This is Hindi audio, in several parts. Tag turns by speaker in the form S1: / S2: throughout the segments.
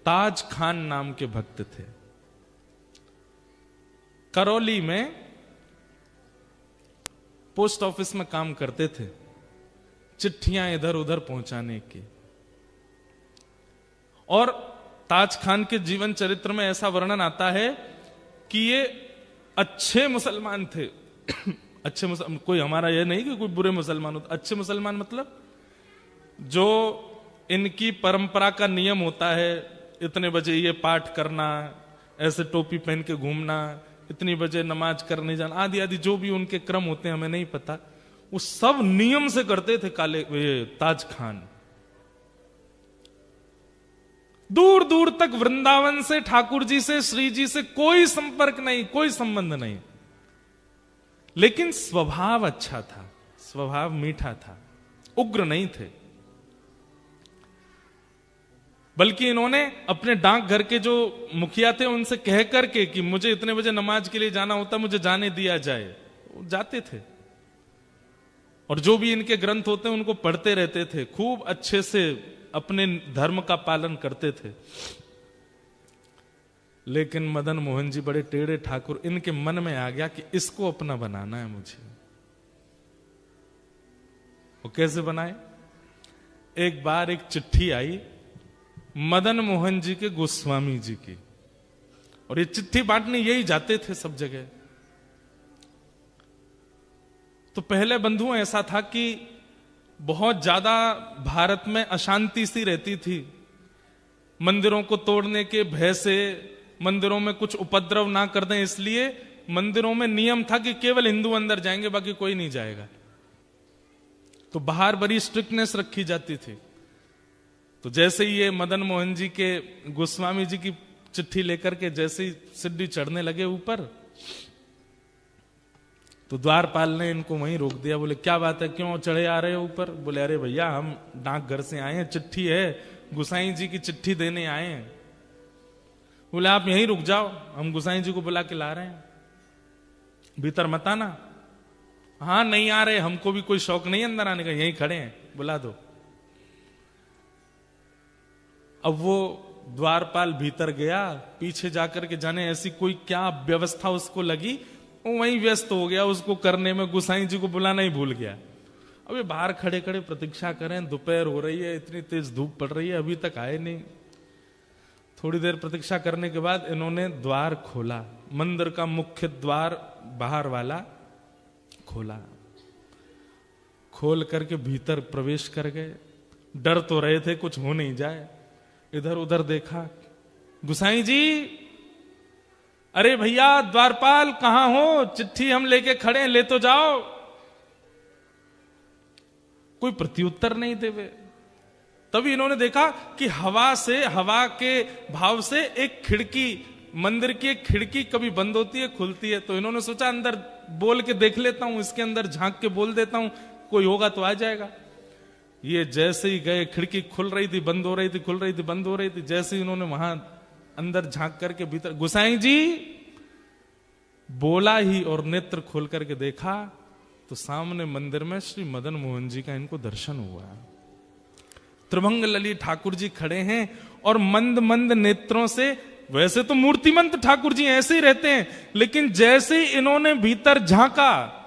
S1: ताज खान नाम के भक्त थे। करौली में पोस्ट ऑफिस में काम करते थे, चिट्ठियां इधर उधर पहुंचाने की। और ताज खान के जीवन चरित्र में ऐसा वर्णन आता है कि ये अच्छे मुसलमान थे। अच्छे मुसलमान, कोई हमारा ये नहीं कि कोई बुरे मुसलमान होते, अच्छे मुसलमान मतलब जो इनकी परंपरा का नियम होता है, इतने बजे ये पाठ करना, ऐसे टोपी पहन के घूमना, इतनी बजे नमाज करने जाना, आदि आदि जो भी उनके क्रम होते हैं हमें नहीं पता, वो सब नियम से करते थे ताज खान। दूर दूर तक वृंदावन से, ठाकुर जी से, श्री जी से कोई संपर्क नहीं, कोई संबंध नहीं, लेकिन स्वभाव अच्छा था, स्वभाव मीठा था, उग्र नहीं थे। बल्कि इन्होंने अपने डाकघर के जो मुखिया थे उनसे कह करके कि मुझे इतने बजे नमाज के लिए जाना होता, मुझे जाने दिया जाए, वो जाते थे। और जो भी इनके ग्रंथ होते हैं उनको पढ़ते रहते थे, खूब अच्छे से अपने धर्म का पालन करते थे। लेकिन मदन मोहन जी बड़े टेढ़े ठाकुर, इनके मन में आ गया कि इसको अपना बनाना है मुझे। वो कैसे बनाए? एक बार एक चिट्ठी आई मदन मोहन जी के गोस्वामी जी की, और ये चिट्ठी बांटने यही जाते थे सब जगह। तो पहले बंधुओं ऐसा था कि बहुत ज्यादा भारत में अशांति सी रहती थी, मंदिरों को तोड़ने के भय से, मंदिरों में कुछ उपद्रव ना कर दें इसलिए मंदिरों में नियम था कि केवल हिंदू अंदर जाएंगे, बाकी कोई नहीं जाएगा। तो बाहर बड़ी स्ट्रिक्टनेस रखी जाती थी। तो जैसे ही ये मदन मोहन जी के गोस्वामी जी की चिट्ठी लेकर के जैसे ही सीढ़ी चढ़ने लगे ऊपर, तो द्वारपाल ने इनको वहीं रोक दिया। बोले क्या बात है, क्यों चढ़े आ रहे हो ऊपर? बोले अरे भैया हम डाकघर से आए हैं, चिट्ठी है, गुसाई जी की चिट्ठी देने आए हैं। बोले आप यहीं रुक जाओ, हम गुसाई जी को बुला के ला रहे हैं, भीतर मत आना। हाँ नहीं आ रहे, हमको भी कोई शौक नहीं अंदर आने का, यहीं खड़े हैं, बुला दो। अब वो द्वारपाल भीतर गया, पीछे जाकर के जाने ऐसी कोई क्या व्यवस्था उसको लगी, वो वहीं व्यस्त हो गया उसको करने में, गुसाई जी को बुलाना ही भूल गया। अब ये बाहर खड़े खड़े प्रतीक्षा करें, दोपहर हो रही है, इतनी तेज धूप पड़ रही है, अभी तक आए नहीं। थोड़ी देर प्रतीक्षा करने के बाद इन्होंने द्वार खोला, मंदिर का मुख्य द्वार बाहर वाला खोला, खोल करके भीतर प्रवेश कर गए। डर तो रहे थे कुछ हो नहीं जाए, इधर उधर देखा, गुसाई जी, अरे भैया द्वारपाल कहां हो, चिट्ठी हम लेके खड़े हैं, ले तो जाओ। कोई प्रत्युत्तर नहीं देवे। तभी इन्होंने देखा कि हवा से, हवा के भाव से एक खिड़की, मंदिर की एक खिड़की कभी बंद होती है खुलती है, तो इन्होंने सोचा अंदर बोल के देख लेता हूं, इसके अंदर झांक के बोल देता हूं, कोई होगा तो आ जाएगा। ये जैसे ही गए, खिड़की खुल रही थी, बंद हो रही थी, खुल रही थी, बंद हो रही थी। जैसे ही इन्होंने वहां अंदर झांक करके भीतर गुसाई जी बोला ही और नेत्र खोल करके देखा, तो सामने मंदिर में श्री मदन मोहन जी का इनको दर्शन हुआ। त्रिभंग ललित ठाकुर जी खड़े हैं और मंद मंद नेत्रों से, वैसे तो मूर्तिमंत ठाकुर जी ऐसे ही रहते हैं, लेकिन जैसे ही इन्होंने भीतर झांका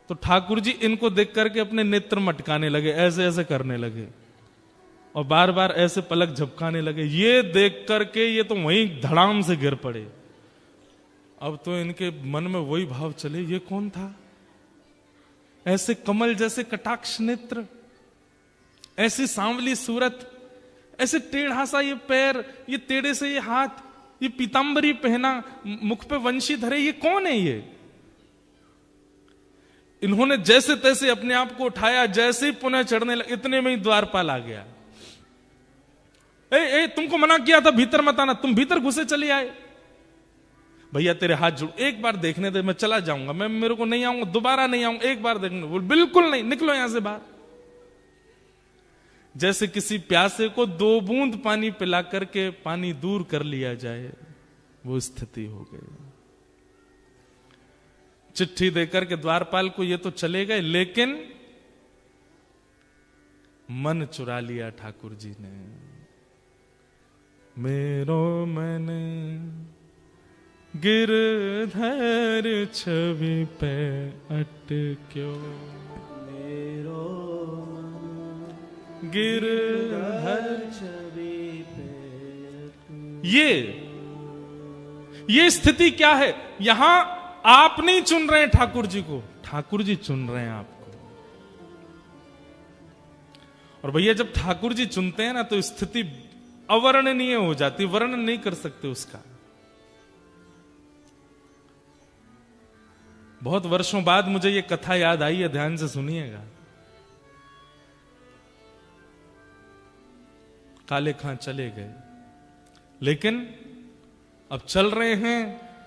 S1: तो ठाकुर जी इनको देख करके अपने नेत्र मटकाने लगे, ऐसे ऐसे करने लगे और बार बार ऐसे पलक झपकाने लगे। ये देख करके ये तो वहीं धड़ाम से गिर पड़े। अब तो इनके मन में वही भाव चले, ये कौन था? ऐसे कमल जैसे कटाक्ष नेत्र, ऐसी सांवली सूरत, ऐसे टेढ़ा सा ये पैर, ये टेढ़े से ये हाथ, ये पीतांबरी पहना, मुख पे वंशी धरे, ये कौन है ये? इन्होंने जैसे तैसे अपने आप को उठाया, जैसे ही पुनः चढ़ने लगे, इतने में ही द्वारपाल आ गया। ए, तुमको मना किया था भीतर मत आना, तुम भीतर घुसे चले आए। भैया तेरे हाथ जोड़, एक बार देखने दे, मैं चला जाऊंगा, मैं मेरे को नहीं आऊंगा, दोबारा नहीं आऊंगा, एक बार देखने। बोल बिल्कुल नहीं, निकलो यहां से बाहर। जैसे किसी प्यासे को 2 बूंद पानी पिला करके पानी दूर कर लिया जाए, वो स्थिति हो गई। चिट्ठी देकर के द्वारपाल को ये तो चले गए, लेकिन मन चुरा लिया ठाकुर जी ने। मेरो मन गिरधर छवि पे अटक्यो,
S2: मेरो मन
S1: गिरधर
S2: छवि पे
S1: ये स्थिति क्या है? यहां आप नहीं चुन रहे हैं ठाकुर जी को, ठाकुर जी चुन रहे हैं आपको। और भैया जब ठाकुर जी चुनते हैं ना तो स्थिति अवर्णनीय हो जाती, वर्णन नहीं कर सकते उसका। बहुत वर्षों बाद मुझे ये कथा याद आई है, ध्यान से सुनिएगा। काले खां चले गए, लेकिन अब चल रहे हैं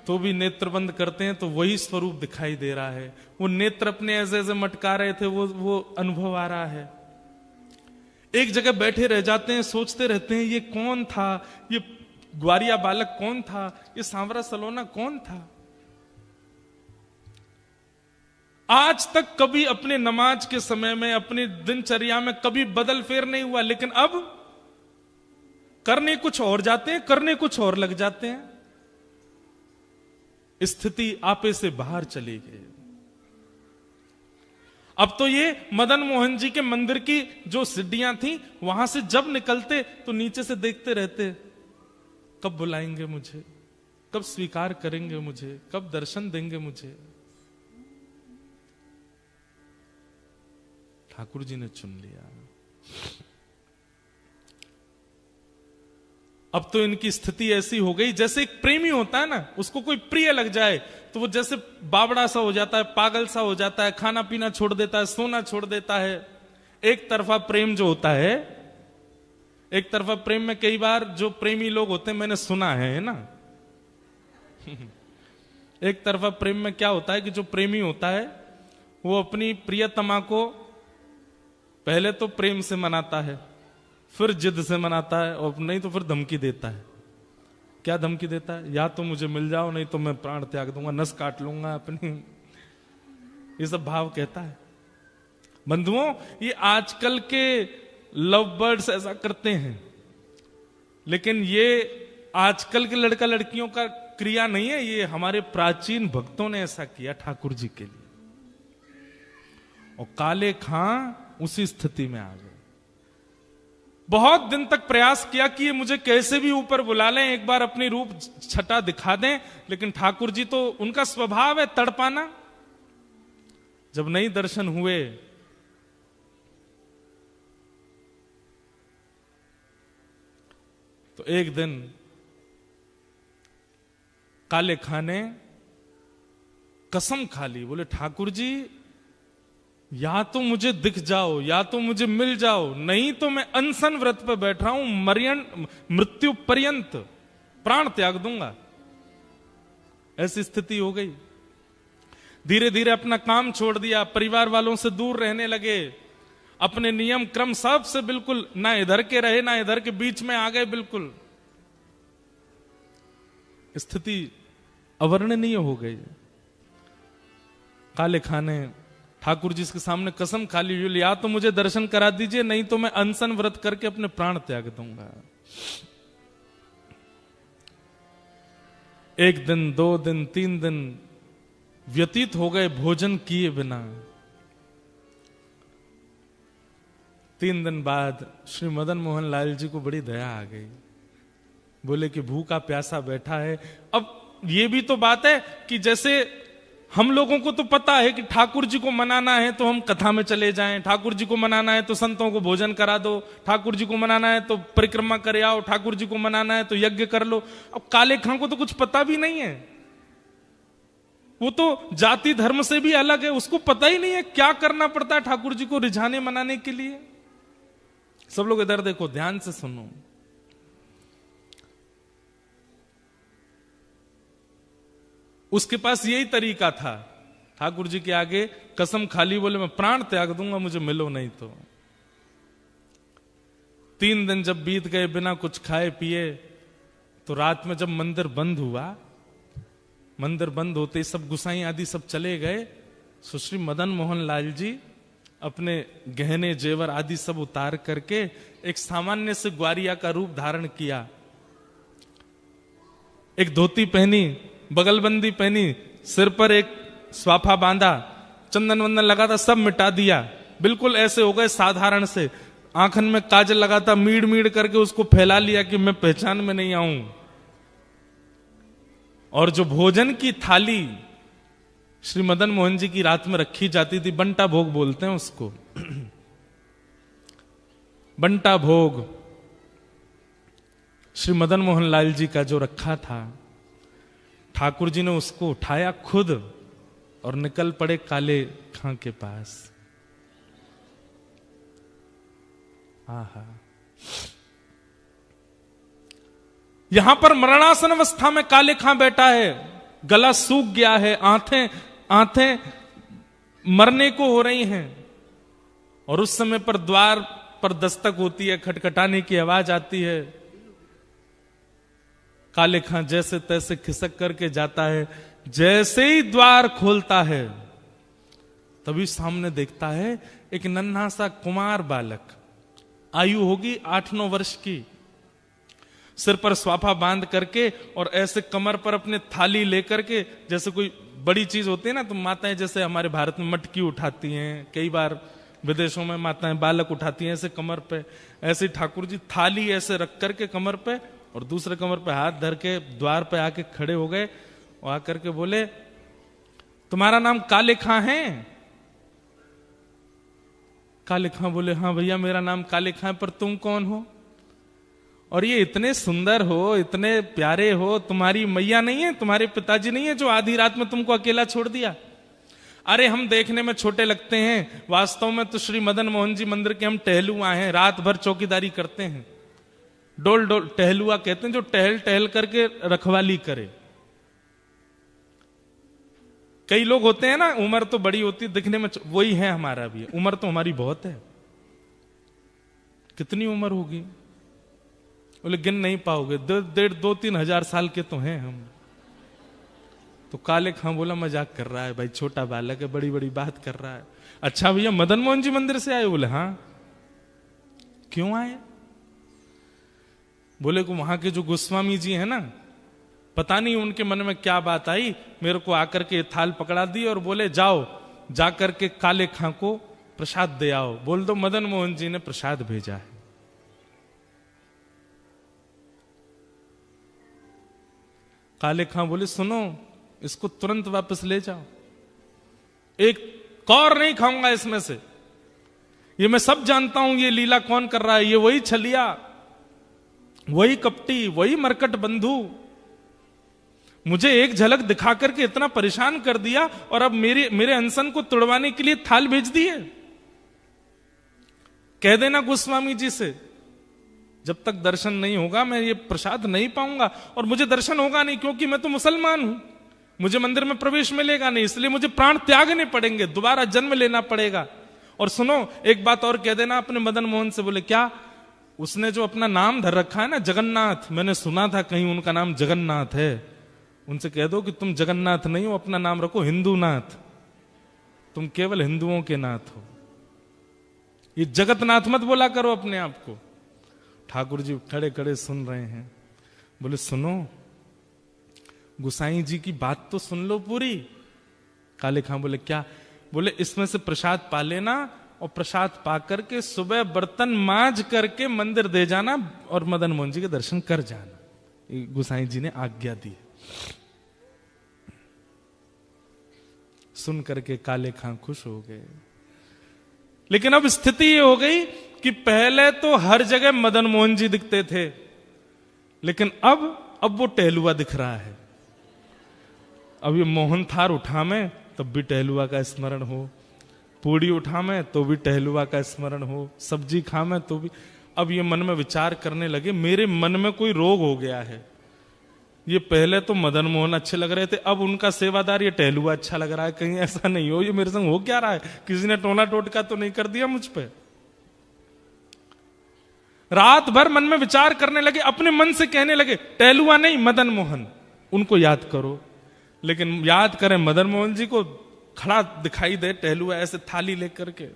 S1: तो भी नेत्र बंद करते हैं तो वही स्वरूप दिखाई दे रहा है। वो नेत्र अपने ऐसे ऐसे मटका रहे थे, वो अनुभव आ रहा है। एक जगह बैठे रह जाते हैं, सोचते रहते हैं ये कौन था, ये ग्वारिया बालक कौन था, ये सांवरा सलोना कौन था। आज तक कभी अपने नमाज के समय में, अपनी दिनचर्या में कभी बदल फेर नहीं हुआ, लेकिन अब करने कुछ और जाते हैं, करने कुछ और लग जाते हैं। स्थिति आपे से बाहर चली गई। अब तो ये मदन मोहन जी के मंदिर की जो सीढ़ियां थी, वहां से जब निकलते तो नीचे से देखते रहते, कब बुलाएंगे मुझे, कब स्वीकार करेंगे मुझे, कब दर्शन देंगे मुझे। ठाकुर जी ने चुन लिया। अब तो इनकी स्थिति ऐसी हो गई जैसे एक प्रेमी होता है ना, उसको कोई प्रिय लग जाए तो वो जैसे बावड़ा सा हो जाता है, पागल सा हो जाता है, खाना पीना छोड़ देता है, सोना छोड़ देता है। एक तरफा प्रेम जो होता है, एक तरफा प्रेम में कई बार जो प्रेमी लोग होते हैं, मैंने सुना है ना एक तरफा प्रेम में क्या होता है कि जो प्रेमी होता है वो अपनी प्रियतमा को पहले तो प्रेम से मनाता है, फिर जिद से मनाता है, और नहीं तो फिर धमकी देता है। क्या धमकी देता है? या तो मुझे मिल जाओ, नहीं तो मैं प्राण त्याग दूंगा, नस काट लूंगा अपनी। ये सब भाव कहता है। बंधुओं, ये आजकल के लव बर्ड्स ऐसा करते हैं, लेकिन ये आजकल के लड़का लड़कियों का क्रिया नहीं है, ये हमारे प्राचीन भक्तों ने ऐसा किया ठाकुर जी के लिए। और काले खां उसी स्थिति में आ गए। बहुत दिन तक प्रयास किया कि ये मुझे कैसे भी ऊपर बुला लें, एक बार अपनी रूप छटा दिखा दें, लेकिन ठाकुर जी तो उनका स्वभाव है तड़पाना। जब नहीं दर्शन हुए तो एक दिन काले खां ने कसम खा ली, बोले ठाकुर जी या तो मुझे दिख जाओ, या तो मुझे मिल जाओ, नहीं तो मैं अनशन व्रत पर बैठ रहा हूं, मृत्यु पर्यंत प्राण त्याग दूंगा। ऐसी स्थिति हो गई। धीरे धीरे अपना काम छोड़ दिया, परिवार वालों से दूर रहने लगे, अपने नियम क्रम सब से बिल्कुल ना इधर के रहे ना इधर के, बीच में आ गए बिल्कुल। स्थिति अवर्णनीय हो गई। काले खां ने ठाकुर जी के सामने कसम खा ली, या तो मुझे दर्शन करा दीजिए, नहीं तो मैं अनशन व्रत करके अपने प्राण त्याग दूंगा। एक दिन, 2 दिन, 3 दिन व्यतीत हो गए भोजन किए बिना। 3 दिन बाद श्री मदन मोहन लाल जी को बड़ी दया आ गई। बोले कि भूखा प्यासा बैठा है। अब ये भी तो बात है कि जैसे हम लोगों को तो पता है कि ठाकुर जी को मनाना है तो हम कथा में चले जाएं, ठाकुर जी को मनाना है तो संतों को भोजन करा दो, ठाकुर जी को मनाना है तो परिक्रमा करे आओ, ठाकुर जी को मनाना है तो यज्ञ कर लो। अब काले खां को तो कुछ पता भी नहीं है, वो तो जाति धर्म से भी अलग है, उसको पता ही नहीं है क्या करना पड़ता है ठाकुर जी को रिझाने मनाने के लिए। सब लोग इधर देखो, ध्यान से सुनो। उसके पास यही तरीका था, ठाकुर जी के आगे कसम खाली, बोले मैं प्राण त्याग दूंगा, मुझे मिलो नहीं तो। 3 दिन जब बीत गए बिना कुछ खाए पिए, तो रात में जब मंदिर बंद हुआ, मंदिर बंद होते सब गुसाई आदि सब चले गए, सुश्री मदन मोहन लाल जी अपने गहने जेवर आदि सब उतार करके एक सामान्य से ग्वारिया का रूप धारण किया एक धोती पहनी, बगलबंदी पहनी, सिर पर एक स्वाफा बांधा, चंदन वंदन लगा था, सब मिटा दिया, बिल्कुल ऐसे हो गए साधारण से। आंखन में काजल लगाता, मीड़ मीड़ करके उसको फैला लिया कि मैं पहचान में नहीं आऊं। और जो भोजन की थाली श्री मदन मोहन जी की रात में रखी जाती थी, बंटा भोग बोलते हैं उसको, बंटा भोग श्री मदन मोहन लाल जी का जो रखा था, ठाकुर जी ने उसको उठाया खुद और निकल पड़े काले खां के पास। आहा, यहां पर मरणासन अवस्था में काले खां बैठा है, गला सूख गया है, आंखें मरने को हो रही हैं, और उस समय पर द्वार पर दस्तक होती है, खटखटाने की आवाज आती है। काले खां जैसे तैसे खिसक करके जाता है, जैसे ही द्वार खोलता है तभी सामने देखता है एक नन्हा सा कुमार बालक, आयु होगी 8-9 वर्ष की, सिर पर स्वाफा बांध करके और ऐसे कमर पर अपने थाली लेकर के, जैसे कोई बड़ी चीज होती है ना, तो माताएं जैसे हमारे भारत में मटकी उठाती हैं, कई बार विदेशों में माताएं बालक उठाती हैं ऐसे कमर पे, ऐसे ठाकुर जी थाली ऐसे रख करके कमर पे और दूसरे कमर पे हाथ धर के द्वार पे आके खड़े हो गए और आकर के बोले, तुम्हारा नाम काले खां है? काले खां बोले, हाँ भैया मेरा नाम काले खां, पर तुम कौन हो? और ये इतने सुंदर हो, इतने प्यारे हो, तुम्हारी मैया नहीं है, तुम्हारे पिताजी नहीं है जो आधी रात में तुमको अकेला छोड़ दिया? अरे हम देखने में छोटे लगते हैं, वास्तव में तो श्री मदन मोहन जी मंदिर के हम टहलुआ हैं, रात भर चौकीदारी करते हैं। डोल डोल टहलुआ कहते हैं जो टहल टहल करके रखवाली करे। कई लोग होते हैं ना, उम्र तो बड़ी होती है दिखने में, वही है हमारा भी, उम्र तो हमारी बहुत है। कितनी उम्र होगी? बोले गिन नहीं पाओगे, 2-3 हजार साल के तो हैं हम। तो काले खां बोला मजाक कर रहा है भाई, छोटा बालक है, बड़ी बड़ी बात कर रहा है। अच्छा भैया मदन मोहन जी मंदिर से आए? बोले हाँ। क्यों आए? बोले को वहां के जो गोस्वामी जी हैं ना, पता नहीं उनके मन में क्या बात आई, मेरे को आकर के थाल पकड़ा दी और बोले जाओ जाकर के काले खां को प्रसाद दे आओ, बोल दो मदन मोहन जी ने प्रसाद भेजा है। काले खां बोले सुनो, इसको तुरंत वापस ले जाओ, एक कौर नहीं खाऊंगा इसमें से, ये मैं सब जानता हूं ये लीला कौन कर रहा है, ये वही छलिया, वही कपटी, वही मरकट बंधु, मुझे एक झलक दिखा करके इतना परेशान कर दिया और अब मेरे अनशन को तुड़वाने के लिए थाल भेज दिए। कह देना गोस्वामी जी से जब तक दर्शन नहीं होगा मैं ये प्रसाद नहीं पाऊंगा, और मुझे दर्शन होगा नहीं क्योंकि मैं तो मुसलमान हूं, मुझे मंदिर में प्रवेश मिलेगा नहीं, इसलिए मुझे प्राण त्यागने पड़ेंगे, दोबारा जन्म लेना पड़ेगा। और सुनो एक बात और कह देना अपने मदन मोहन से। बोले क्या? उसने जो अपना नाम धर रखा है ना जगन्नाथ, मैंने सुना था कहीं उनका नाम जगन्नाथ है, उनसे कह दो कि तुम जगन्नाथ नहीं हो, अपना नाम रखो हिंदूनाथ, तुम केवल हिंदुओं के नाथ हो, ये जगतनाथ मत बोला करो अपने आप को। ठाकुर जी खड़े खड़े सुन रहे हैं। बोले सुनो, गुसाई जी की बात तो सुन लो पूरी। काले खां बोले क्या? बोले इसमें से प्रसाद पा लेना और प्रसाद पा करके सुबह बर्तन मांज करके मंदिर दे जाना और मदन मोहन जी के दर्शन कर जाना। गुसाई जी ने आज्ञा दी। सुन करके काले खां खुश हो गए, लेकिन अब स्थिति ये हो गई कि पहले तो हर जगह मदन मोहन जी दिखते थे, लेकिन अब वो टहलुआ दिख रहा है। अब ये मोहन थार उठा में तब भी टहलुआ का स्मरण हो, पूड़ी उठा में तो भी टहलुआ का स्मरण हो, सब्जी खा में तो भी। अब ये मन में विचार करने लगे मेरे मन में कोई रोग हो गया है, ये पहले तो मदन मोहन अच्छे लग रहे थे, अब उनका सेवादार ये टहलुआ अच्छा लग रहा है, कहीं ऐसा नहीं हो ये मेरे संग हो क्या रहा है, किसी ने टोना टोटका तो नहीं कर दिया मुझ पे। रात भर मन में विचार करने लगे, अपने मन से कहने लगे टहलुआ नहीं मदन मोहन, उनको याद करो। लेकिन याद करें मदन मोहन जी को खड़ा दिखाई दे टहलुआ ऐसे थाली लेकर के।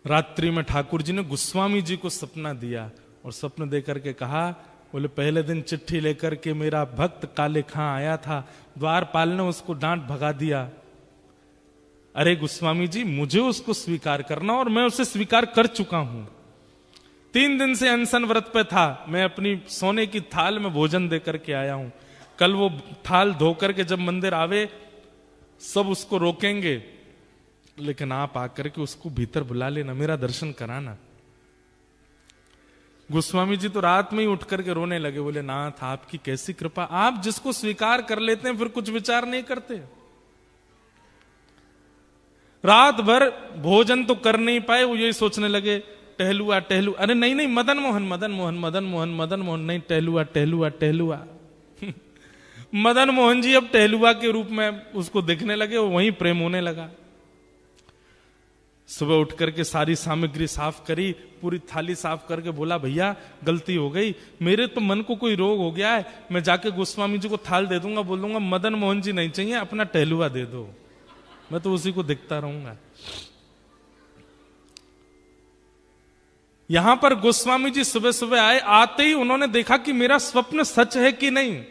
S1: रात्रि में ठाकुर जी ने गोस्वामी जी को सपना दिया और स्वप्न देकर के कहा, बोले पहले दिन चिट्ठी लेकर के मेरा भक्त काले खां आया था, द्वारपाल ने उसको डांट भगा दिया। अरे गोस्वामी जी, मुझे उसको स्वीकार करना और मैं उसे स्वीकार कर चुका हूं। 3 दिन से अनशन व्रत पे था, मैं अपनी सोने की थाल में भोजन देकर के आया हूं। कल वो थाल धोकर के जब मंदिर आवे सब उसको रोकेंगे, लेकिन आप आकर के उसको भीतर बुला लेना, मेरा दर्शन कराना। गोस्वामी जी तो रात में ही उठ करके रोने लगे, बोले नाथ आपकी कैसी कृपा, आप जिसको स्वीकार कर लेते हैं फिर कुछ विचार नहीं करते। रात भर भोजन तो कर नहीं पाए, वो यही सोचने लगे टहलुआ टहलुआ, अरे नहीं नहीं मदन मोहन मदन मोहन मदन मोहन मदन मोहन, नहीं टहलुआ टहलुआ टहलुआ। मदन मोहन जी अब टहलुआ के रूप में उसको देखने लगे, वहीं प्रेम होने लगा। सुबह उठ करके सारी सामग्री साफ करी, पूरी थाली साफ करके बोला भैया गलती हो गई, मेरे तो मन को कोई रोग हो गया है, मैं जाके गोस्वामी जी को थाल दे दूंगा, बोल दूंगा मदन मोहन जी नहीं चाहिए, अपना टहलुआ दे दो, मैं तो उसी को देखता रहूंगा। यहां पर गोस्वामी जी सुबह सुबह आए, आते ही उन्होंने देखा कि मेरा स्वप्न सच है कि नहीं।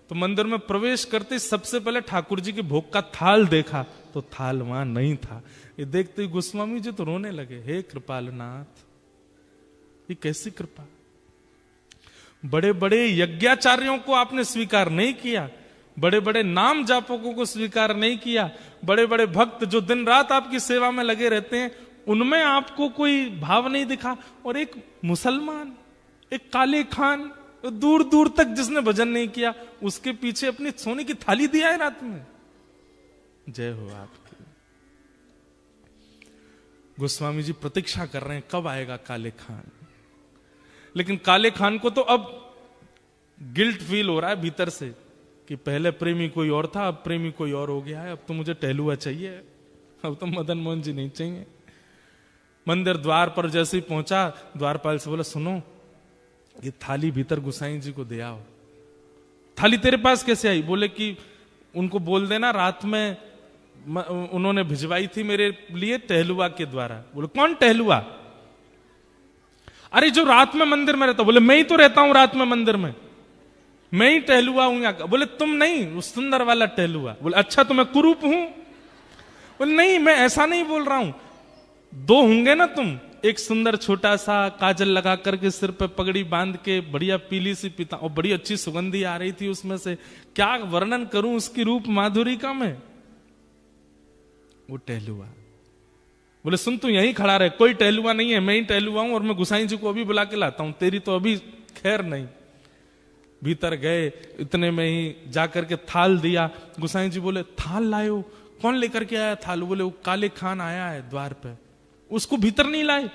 S1: तो मंदिर में प्रवेश करते सबसे पहले ठाकुर जी के भोग का थाल देखा, तो थाल वहां नहीं था। ये देखते ही गोस्वामी जी तो रोने लगे, हे कृपालनाथ ये कैसी कृपा, बड़े बड़े यज्ञाचार्यों को आपने स्वीकार नहीं किया, बड़े बड़े नाम जापकों को स्वीकार नहीं किया, बड़े बड़े भक्त जो दिन रात आपकी सेवा में लगे रहते हैं उनमें आपको कोई भाव नहीं दिखा, और एक मुसलमान, एक काले खान, दूर दूर तक जिसने भजन नहीं किया, उसके पीछे अपनी सोने की थाली दिया है रात में। जय हो आपकी। गोस्वामी जी प्रतीक्षा कर रहे हैं कब आएगा काले खान, लेकिन काले खान को तो अब गिल्ट फील हो रहा है भीतर से कि पहले प्रेमी कोई और था, अब प्रेमी कोई और हो गया है, अब तो मुझे टहलुआ चाहिए, अब तो मदन मोहन जी नहीं चाहिए। मंदिर द्वार पर जैसे ही पहुंचा, द्वारपाल से बोला सुनो ये थाली भीतर गुसाई जी को दे आओ। थाली तेरे पास कैसे आई? बोले कि उनको बोल देना रात में उन्होंने भिजवाई थी मेरे लिए टहलुआ के द्वारा। बोले कौन टहलुआ? अरे जो रात में मंदिर में रहता। बोले मैं ही तो रहता हूं रात में मंदिर में, मैं ही टहलुआ हूं यहाँ का। बोले तुम नहीं, उस सुंदर वाला टहलुआ। बोले अच्छा तो मैं कुरूप हूं? बोले नहीं मैं ऐसा नहीं बोल रहा हूं, 2 होंगे ना तुम, एक सुंदर छोटा सा काजल लगा करके सिर पे पगड़ी बांध के बढ़िया पीली सी पिता, और बड़ी अच्छी सुगंधी आ रही थी उसमें से, क्या वर्णन करूं उसकी रूप माधुरी का मैं। वो टहलुआ। बोले सुन तू यहीं खड़ा रहे, कोई टहलुआ नहीं है, मैं ही टहलुआ हूं और मैं गुसाई जी को अभी बुला के लाता हूं, तेरी तो अभी खैर नहीं। भीतर गए, इतने में ही जाकर के थाल दिया। गुसाई जी बोले थाल लायो? कौन लेकर के आया थाल? बोले वो काले खान आया है द्वार पे, उसको भीतर नहीं लाए?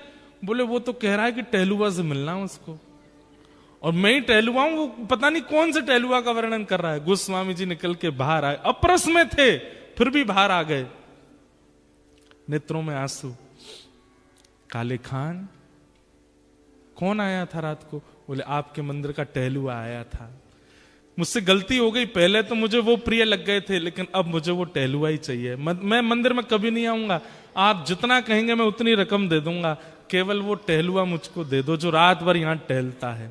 S1: बोले वो तो कह रहा है कि टहलुआ से मिलना उसको, और मैं ही टहलुआ हूं, वो पता नहीं कौन से टहलुआ का वर्णन कर रहा है। गोस्वामी जी निकल के बाहर आए, अप्रस में थे फिर भी बाहर आ गए, नेत्रों में आंसू। काले खान कौन आया था रात को? बोले आपके मंदिर का टहलुआ आया था, मुझसे गलती हो गई, पहले तो मुझे वो प्रिय लग गए थे, लेकिन अब मुझे वो टहलुआ ही चाहिए, मैं मंदिर में कभी नहीं आऊंगा, आप जितना कहेंगे मैं उतनी रकम दे दूंगा, केवल वो टहलुआ मुझको दे दो जो रात भर यहां टहलता है।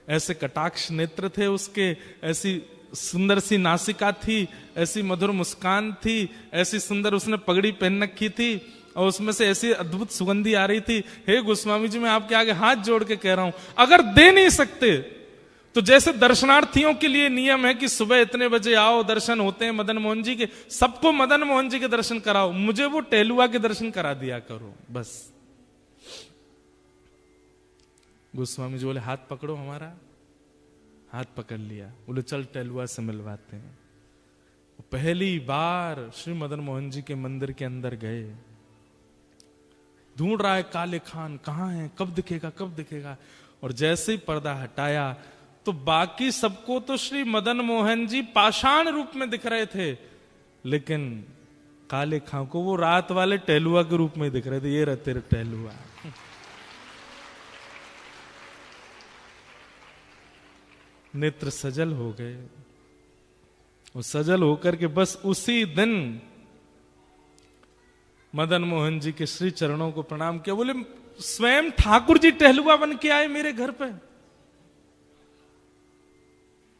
S1: ऐसे कटाक्ष नेत्र थे उसके, ऐसी सुंदर सी नासिका थी, ऐसी मधुर मुस्कान थी, ऐसी सुंदर उसने पगड़ी पहन रखी थी और उसमें से ऐसी अद्भुत सुगंधी आ रही थी। हे गोस्वामी जी मैं आपके आगे हाथ जोड़ के कह रहा हूं, अगर दे नहीं सकते तो जैसे दर्शनार्थियों के लिए नियम है कि सुबह इतने बजे आओ, दर्शन होते हैं मदन मोहन जी के, सबको मदन मोहन जी के दर्शन कराओ, मुझे वो टहलुआ के दर्शन करा दिया करो बस। गोस्वामी जी बोले हाथ पकड़ो हमारा, हाथ पकड़ लिया। बोले चल टहलुआ से मिलवाते हैं। पहली बार श्री मदन मोहन जी के मंदिर के अंदर गए, ढूंढ रहा है काले खान कहां है, कब दिखेगा कब दिखेगा, और जैसे ही पर्दा हटाया तो बाकी सबको तो श्री मदन मोहन जी पाषाण रूप में दिख रहे थे, लेकिन काले खां को वो रात वाले टहलुआ के रूप में दिख रहे थे। ये रहे तेरे टहलुआ। नेत्र सजल हो गए, वो सजल होकर के बस उसी दिन मदन मोहन जी के श्री चरणों को प्रणाम किया। बोले स्वयं ठाकुर जी टहलुआ बन के आए मेरे घर पे,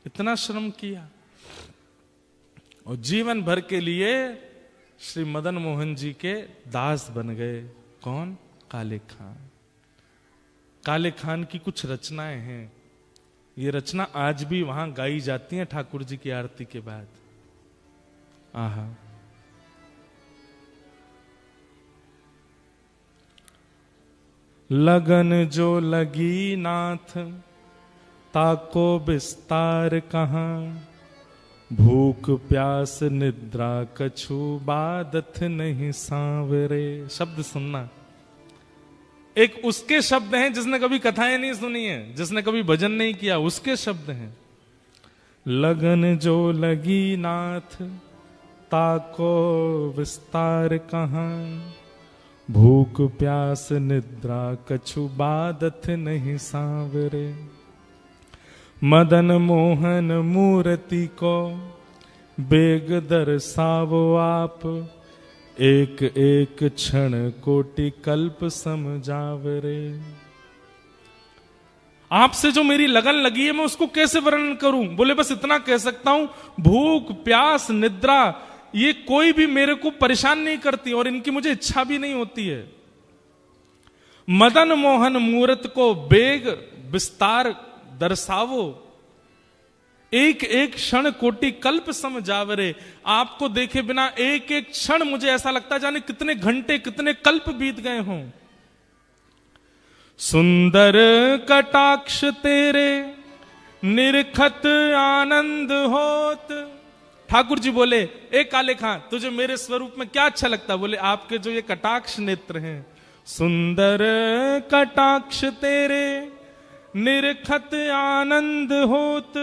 S1: इतना श्रम किया। और जीवन भर के लिए श्री मदन मोहन जी के दास बन गए। कौन? काले खान। काले खान की कुछ रचनाएं हैं, ये रचना आज भी वहां गाई जाती हैं ठाकुर जी की आरती के बाद। आहा, लगन जो लगी नाथ ताको विस्तार कहां, भूख प्यास निद्रा कछु बादत नहीं सांवरे। शब्द सुनना, एक उसके शब्द हैं जिसने कभी कथाएं नहीं सुनी है, जिसने कभी भजन नहीं किया, उसके शब्द हैं। लगन जो लगी नाथ ताको विस्तार कहां, भूख प्यास निद्रा कछु बादत नहीं सांवरे। मदन मोहन मूर्ति को बेग दर्शावो आप, एक एक क्षण कोटि कल्प समझावरे। आपसे जो मेरी लगन लगी है मैं उसको कैसे वर्णन करूं? बोले बस इतना कह सकता हूं, भूख प्यास निद्रा ये कोई भी मेरे को परेशान नहीं करती और इनकी मुझे इच्छा भी नहीं होती है। मदन मोहन मूर्त को बेग विस्तार दर्शावो, एक एक क्षण कोटि कल्प समझावरे। आपको देखे बिना एक एक क्षण मुझे ऐसा लगता जाने कितने घंटे कितने कल्प बीत गए हों। सुंदर कटाक्ष तेरे निरखत आनंद होत। ठाकुर जी बोले, ए काले खां तुझे मेरे स्वरूप में क्या अच्छा लगता? बोले आपके जो ये कटाक्ष नेत्र हैं। सुंदर कटाक्ष तेरे निरखत आनंद होत,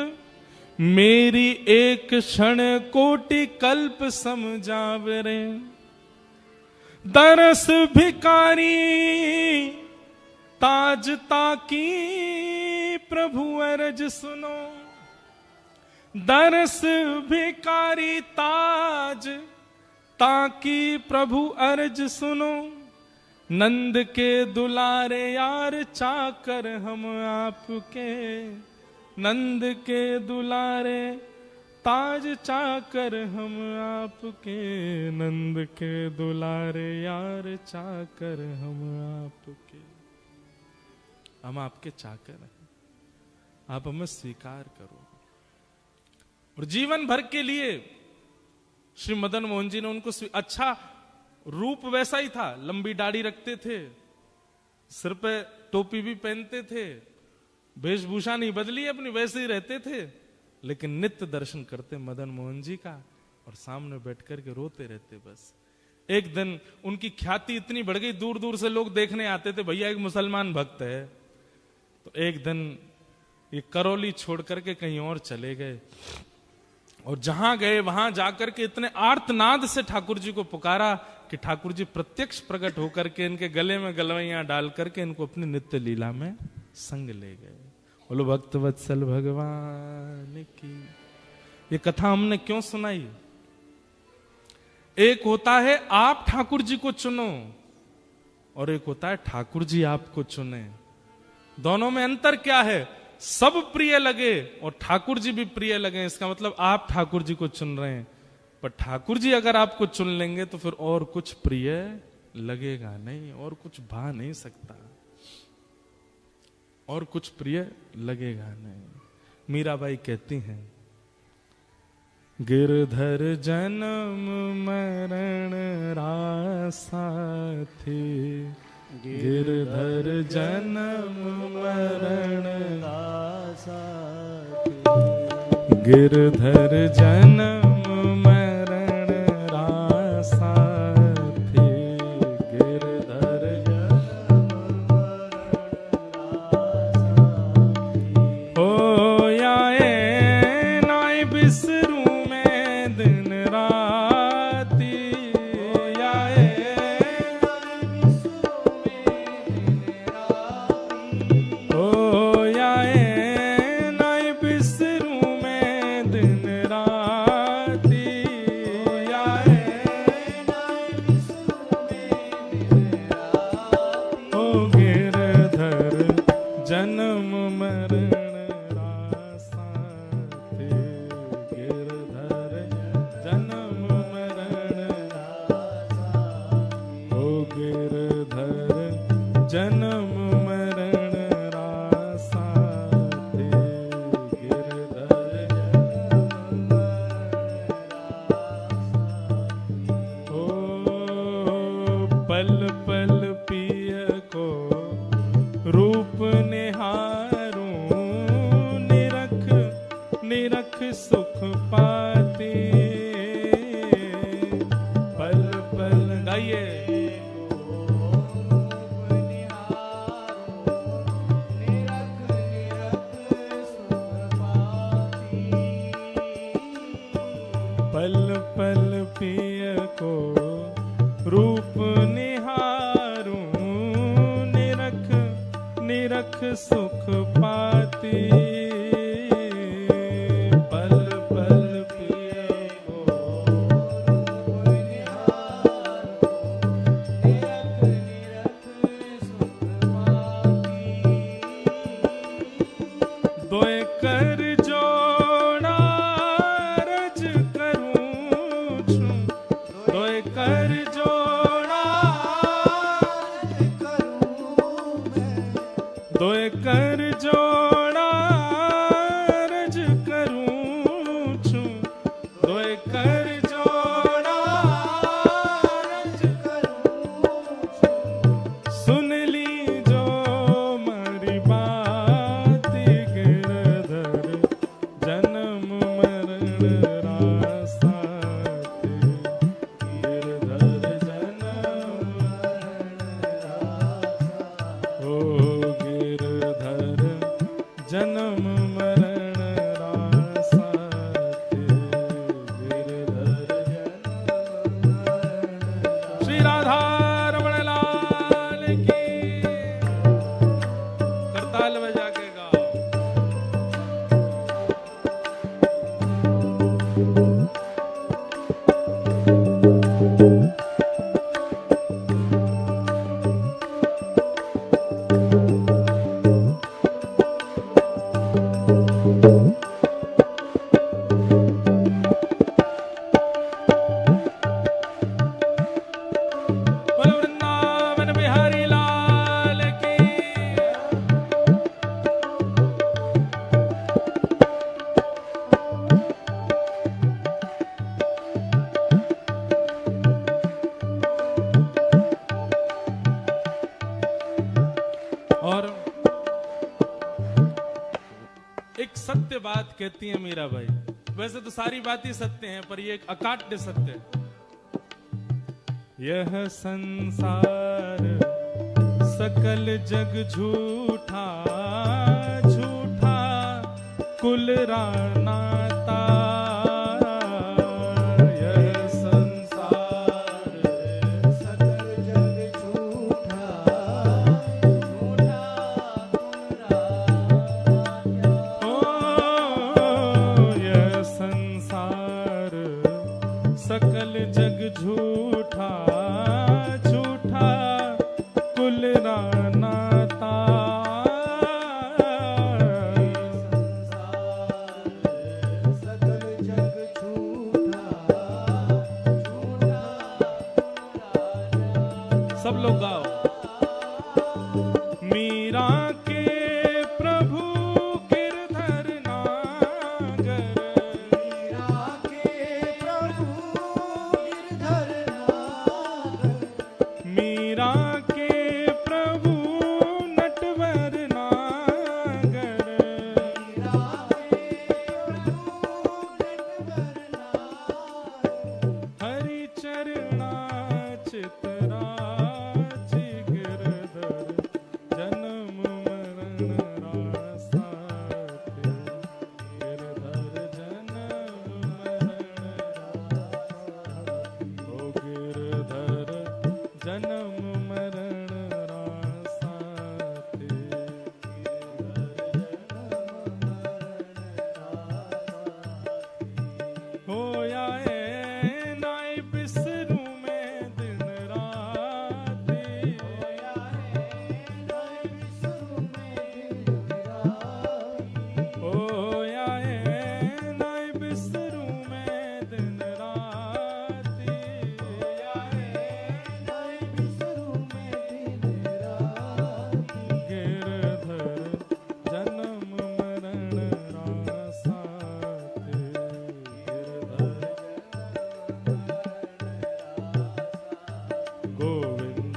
S1: मेरी एक क्षण कोटि कल्प समझावरे। दरस भिकारी ताज ताकी प्रभु अरज सुनो। दरस भिकारी ताज ताकी प्रभु अर्ज सुनो। नंद के दुलारे यार चाकर हम आपके, नंद के दुलारे ताज चाकर हम आपके, नंद के दुलारे यार चाकर हम आपके। हम आपके चाकर हैं, आप हमें स्वीकार करो। और जीवन भर के लिए श्री मदन मोहन जी ने उनको अच्छा रूप वैसा ही था, लंबी दाढ़ी रखते थे, सिर पे टोपी भी पहनते थे, वेशभूषा नहीं बदली अपनी, वैसे ही रहते थे। लेकिन नित्य दर्शन करते मदन मोहन जी का और सामने बैठ करके रोते रहते। बस एक दिन उनकी ख्याति इतनी बढ़ गई, दूर दूर से लोग देखने आते थे, भैया एक मुसलमान भक्त है। तो एक दिन ये करौली छोड़ करके कहीं और चले गए और जहां गए वहां जाकर के इतने आर्तनाद से ठाकुर जी को पुकारा कि ठाकुर जी प्रत्यक्ष प्रकट होकर के इनके गले में गलवैयां डाल करके इनको अपनी नित्य लीला में संग ले गए। बोलो भक्त वत्सल भगवान की। ये कथा हमने क्यों सुनाई? एक होता है आप ठाकुर जी को चुनो और एक होता है ठाकुर जी आपको चुने। दोनों में अंतर क्या है? सब प्रिय लगे और ठाकुर जी भी प्रिय लगे, इसका मतलब आप ठाकुर जी को चुन रहे हैं। पर ठाकुर जी अगर आपको चुन लेंगे तो फिर और कुछ प्रिय लगेगा नहीं, और कुछ भा नहीं सकता, और कुछ प्रिय लगेगा नहीं। मीराबाई कहती हैं, गिरधर जन्म मरण रासा थे, गिरधर जन्म मरण
S2: रासा
S1: गिरधर जन्म मरण रासा थे, गिरधर जन्म मरण हो याए नाय बिसरू में दिन राती, याए पल पल पिय को रूप निहारूं, निरख निरख सुख पाती। पल पल गाइए पल पल पिय को रूप निहारूं, निरख निरख सुख पाती। पल पल पिय को रूप निहारूं, निरख निरख सुख पाती। दोए कर जोड़ा रज करूं छूं, दोए कर जोड़ा दोए कर जोड़ा रज करूं छूं, दोए कर जोड़ा रज करूं छूं। सुन ली जो मारी बात गिरधर, जन्म मरण रासाते। गिरधर जन्म मरण रासा, ओ गिरधर जन्म मरण रासाते। गिरधर जन्म मरण रासा। श्री राधा रमण लाल की। करताल बजा के गाओ। बोलो वृंदावन बिहारी लाल की। और एक सत्य बात कहती है मीराबाई, वैसे तो सारी बातें सत्य हैं, पर ये एक अकाट्य सत्य है। यह संसार सकल जग झूठा, झूठा कुल रानाता। यह संसार सकल जग झूठा, झूठा कुल रानाता। ओ यह संसार सकल जग झूठा, झूठा कुल रानाता। सकल जग झूठा, झूठा सब लोग गाओ। मीरा के प्रभु गिरधर नागर, मीरा के प्रभु गिरधर नागर। मीरा के प्रभु नटवर नागर, मीरा के प्रभु नटवर नागर। हरि चरणा चितराज गिरधर, जन्म मरण रासाते। गिरधर जन्म मरण रासाते। ओ गिरधर जन्म मरण रासाते। गिरधर जन्म मरण रासाते। होया है नाय बिसरूं मैं दिन राते। होया है नाय बिसरूं मैं दिन राते। होया है नाय बिसरूं मैं दिन राते। होया है नाय बिसरूं मैं दिन राते। गिरधर जन्म मरण रासाते। गिरधर जन्म मरण रासाते। गोविंद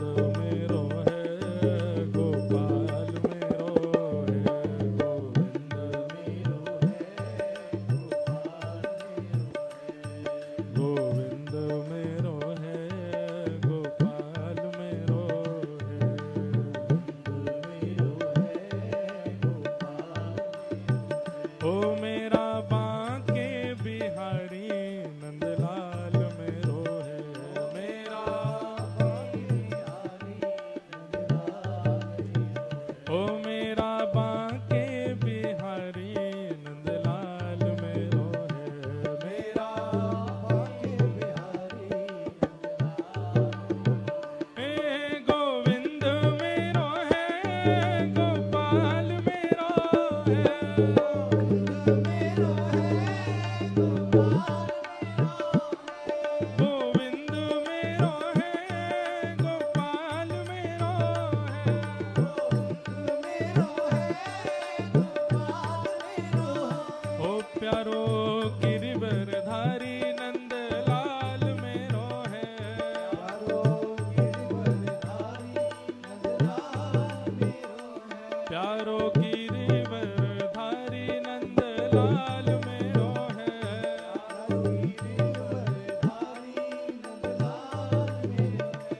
S1: ओ मेरा बांके बिहारी नंदलाल मेरो है,
S2: मेरा बांके बिहारी
S1: हे गोविंद मेरो है, गोपाल मेरो है,
S2: मेरो है गोपाल
S1: गोविंद मेरो है, गोपाल मेरो है,
S2: मेरो है गोपाल मेरो
S1: ओ प्यारो गिरिवरधारी नंदलाल मेरो है,
S2: प्यारो गिरिवरधारी नंदलाल मेरो है,
S1: प्यारो गिरिवरधारी नंदलाल मेरो है,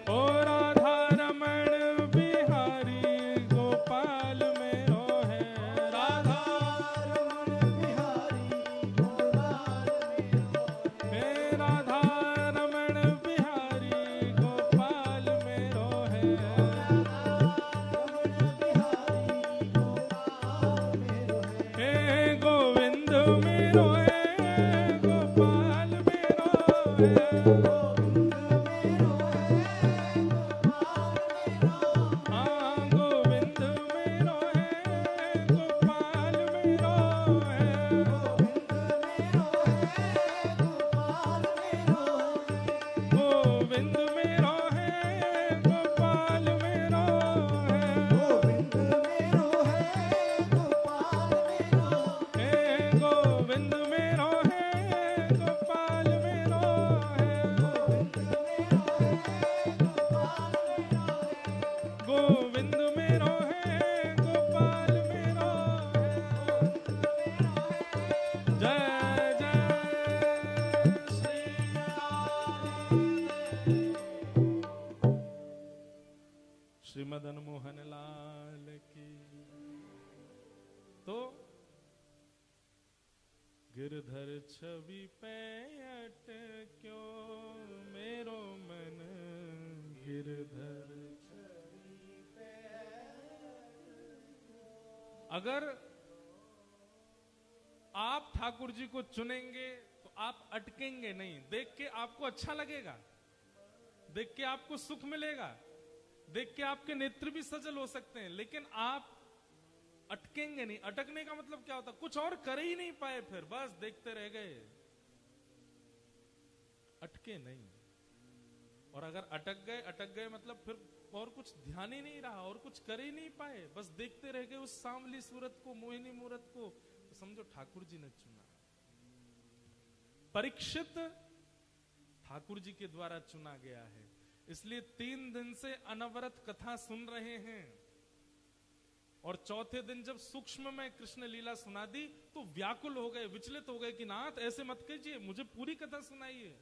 S1: ओ राधा रमण बिहारी गोपाल मेरो है, राधा हे राधा रमण बिहारी गोपाल मेरो है, हे गोविंद मेरो है, गोपाल मेरो है, हाँ गोविंद मेरो है, गोपाल मेरो है, गोविंद मेरो है, गोपाल मेरो है, हे गोविंद मेरो है, गोपाल मेरो है, गोविंद मेरो है, गोपाल मेरो है, जय जय श्री श्री मदन मोहन लाल की। तो गिरधर छवि पे अटक्यो मेरो मन, गिरधर छवि पे। अगर आप ठाकुर जी को चुनेंगे तो आप अटकेंगे नहीं। देख के आपको अच्छा लगेगा, देख के आपको सुख मिलेगा, देख के आपके नेत्र भी सजल हो सकते हैं, लेकिन आप अटकेंगे नहीं। अटकने का मतलब क्या होता? कुछ और कर ही नहीं पाए, फिर बस देखते रह गए, अटके नहीं। और अगर अटक गए मतलब फिर और कुछ ध्यान ही नहीं रहा और कुछ कर ही नहीं पाए, बस देखते रह गए उस सांवली सूरत को, मोहिनी मूरत को, तो समझो ठाकुर जी ने चुना। परीक्षित ठाकुर जी के द्वारा चुना गया है, इसलिए 3 दिन से अनवरत कथा सुन रहे हैं। और चौथे दिन जब सूक्ष्म में कृष्ण लीला सुना दी तो व्याकुल हो गए, विचलित हो गए कि नाथ ऐसे मत कीजिए, मुझे पूरी कथा सुनाइए।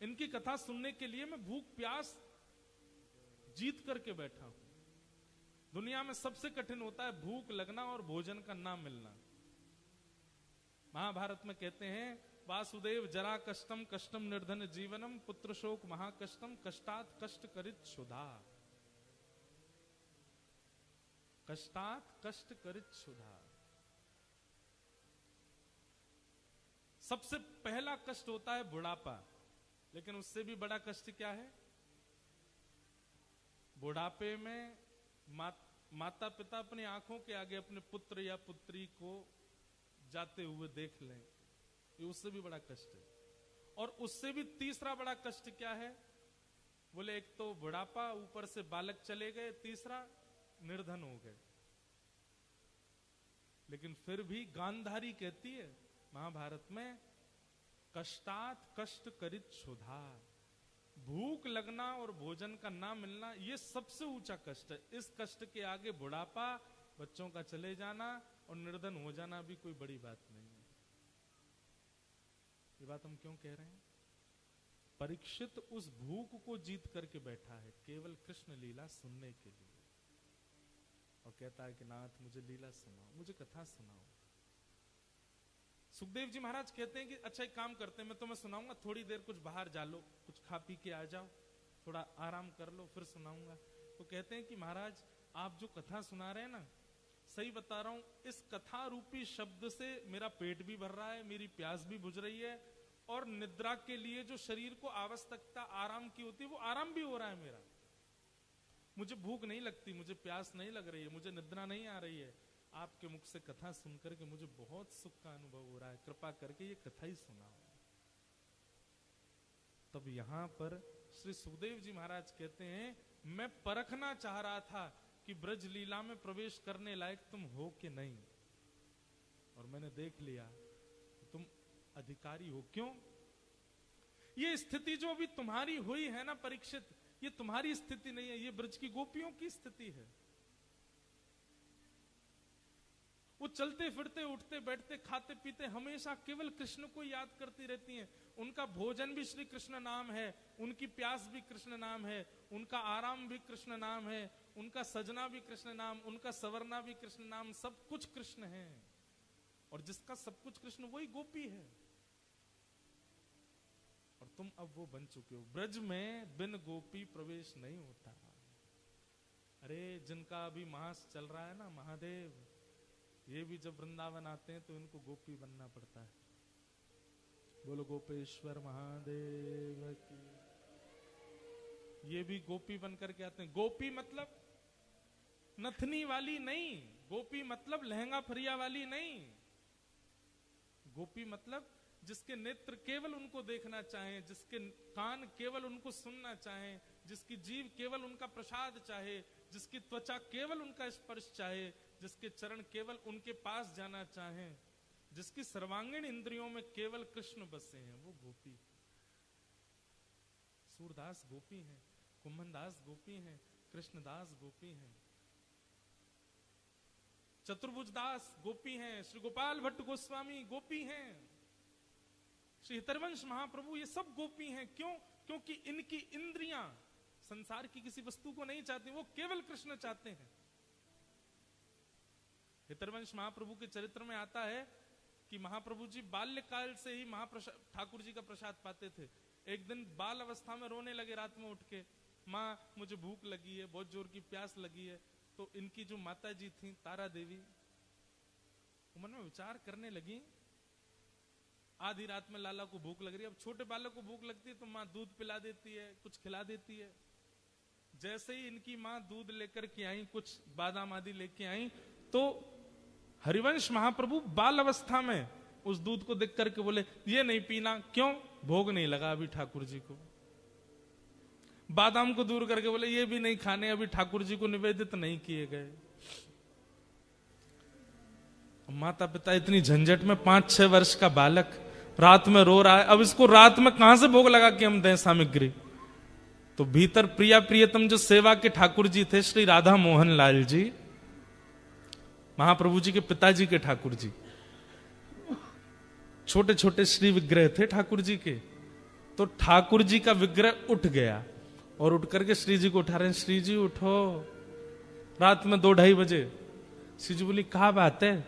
S1: इनकी कथा सुनने के लिए मैं भूख प्यास जीत करके बैठा हूं। दुनिया में सबसे कठिन होता है भूख लगना और भोजन का ना मिलना। महाभारत में कहते हैं, वासुदेव जरा कष्टम कष्टम निर्धन जीवनम, पुत्र शोक महाकष्टम, कष्टात कष्ट करित क्षुधा। कष्टात कष्ट करित क्षुधा। सबसे पहला कष्ट होता है बुढ़ापा, लेकिन उससे भी बड़ा कष्ट क्या है? बुढ़ापे में माता पिता अपनी आंखों के आगे अपने पुत्र या पुत्री को जाते हुए देख लें, ये उससे भी बड़ा कष्ट है। और उससे भी तीसरा बड़ा कष्ट क्या है? बोले एक तो बुढ़ापा, ऊपर से बालक चले गए, तीसरा निर्धन हो गए। लेकिन फिर भी गांधारी कहती है महाभारत में, कष्टात कष्ट करित क्षुधा। भूख लगना और भोजन का ना मिलना ये सबसे ऊंचा कष्ट है। इस कष्ट के आगे बुढ़ापा, बच्चों का चले जाना और निर्धन हो जाना भी कोई बड़ी बात नहीं है। ये बात हम क्यों कह रहे हैं? परीक्षित उस भूख को जीत करके बैठा है केवल कृष्ण लीला सुनने के लिए, और कहता है कि नाथ मुझे लीला सुनाओ, मुझे कथा सुनाओ। सुखदेव जी महाराज कहते हैं कि अच्छा एक काम करते हैं, मैं तुम्हें सुनाऊंगा, थोड़ी देर कुछ बाहर जा लो, कुछ खा पी के आ जाओ, थोड़ा आराम कर लो, फिर सुनाऊंगा। तो कहते हैं कि महाराज आप जो कथा सुना रहे हैं ना, सही बता रहा हूं, इस कथा रूपी शब्द से मेरा पेट भी भर रहा है, मेरी प्यास भी बुझ रही है, और निद्रा के लिए जो शरीर को आवश्यकता आराम की होती है वो आराम भी हो रहा है मेरा। मुझे भूख नहीं लगती, मुझे प्यास नहीं लग रही है, मुझे निद्रा नहीं आ रही है। आपके मुख से कथा सुनकर के मुझे बहुत सुख का अनुभव हो रहा है, कृपा करके ये कथा ही सुनाओ। तब यहां पर श्री सुखदेव जी महाराज कहते हैं, मैं परखना चाह रहा था कि ब्रज लीला में प्रवेश करने लायक तुम हो कि नहीं, और मैंने देख लिया तुम अधिकारी हो। क्यों? ये स्थिति जो अभी तुम्हारी हुई है ना परीक्षित, ये तुम्हारी स्थिति नहीं है, ये ब्रज की गोपियों की स्थिति है। वो चलते फिरते, उठते बैठते, खाते पीते हमेशा केवल कृष्ण को याद करती रहती हैं। उनका भोजन भी श्री कृष्ण नाम है, उनकी प्यास भी कृष्ण नाम है, उनका आराम भी कृष्ण नाम है, उनका सजना भी कृष्ण नाम, उनका सवरना भी कृष्ण नाम, सब कुछ कृष्ण है। और जिसका सब कुछ कृष्ण, वही गोपी है। और तुम अब वो बन चुके हो। ब्रज में बिन गोपी प्रवेश नहीं होता। अरे जिनका अभी मास चल रहा है ना, महादेव, ये भी जब वृंदावन आते हैं तो इनको गोपी बनना पड़ता है। बोलो गोपेश्वर महादेव की। ये भी गोपी बन करके आते हैं। गोपी मतलब नथनी वाली नहीं, गोपी मतलब लहंगा फरिया वाली नहीं। गोपी मतलब जिसके नेत्र केवल उनको देखना चाहें, जिसके कान केवल उनको सुनना चाहें, जिसकी जीभ केवल उनका प्रसाद चाहे, जिसकी त्वचा केवल उनका स्पर्श चाहे, जिसके चरण केवल उनके पास जाना चाहें, जिसकी सर्वांगीण इंद्रियों में केवल कृष्ण बसे हैं, वो गोपी। सूरदास गोपी हैं, कुंभनदास गोपी हैं, कृष्णदास गोपी हैं, चतुर्भुज दास गोपी हैं, श्री गोपाल भट्ट गोस्वामी गोपी हैं, श्री हितरवंश महाप्रभु, ये सब गोपी हैं। क्यों? क्योंकि इनकी इंद्रियां संसार की किसी वस्तु को नहीं चाहती, वो केवल कृष्ण चाहते हैं। हितरवंश महाप्रभु के चरित्र में आता है कि महाप्रभु जी बाल्यकाल से ही ठाकुर जी का प्रसाद पाते थे। एक दिन बाल अवस्था में रोने लगे रात में उठ के, माँ मुझे भूख लगी है, बहुत जोर की प्यास लगी है। तो इनकी जो माता जी थी तारा देवी, मन में विचार करने लगी, आधी रात में लाला को भूख लग रही है। अब छोटे बालक को भूख लगती है तो माँ दूध पिला देती है, कुछ खिला देती है। जैसे ही इनकी माँ दूध लेकर के आई, कुछ बादाम आदि लेके आई, तो हरिवंश महाप्रभु बाल अवस्था में उस दूध को देख करके बोले, ये नहीं पीना। क्यों? भोग नहीं लगा अभी ठाकुर जी को। बादाम को दूर करके बोले, ये भी नहीं खाने, अभी ठाकुर जी को निवेदित नहीं किए गए। माता पिता इतनी झंझट में, 5-6 वर्ष का बालक रात में रो रहा है, अब इसको रात में कहां से भोग लगा के हम दें सामग्री। तो भीतर प्रिया प्रियतम जो सेवा के ठाकुर जी थे, श्री राधा मोहन लाल जी, महाप्रभु जी के पिताजी के ठाकुर जी, छोटे छोटे श्री विग्रह थे ठाकुर जी के। तो ठाकुर जी का विग्रह उठ गया और उठ करके श्री जी को उठा रहे हैं, श्री जी उठो, रात में 2-2:30 बजे। श्री जी बोली, कहा बात है?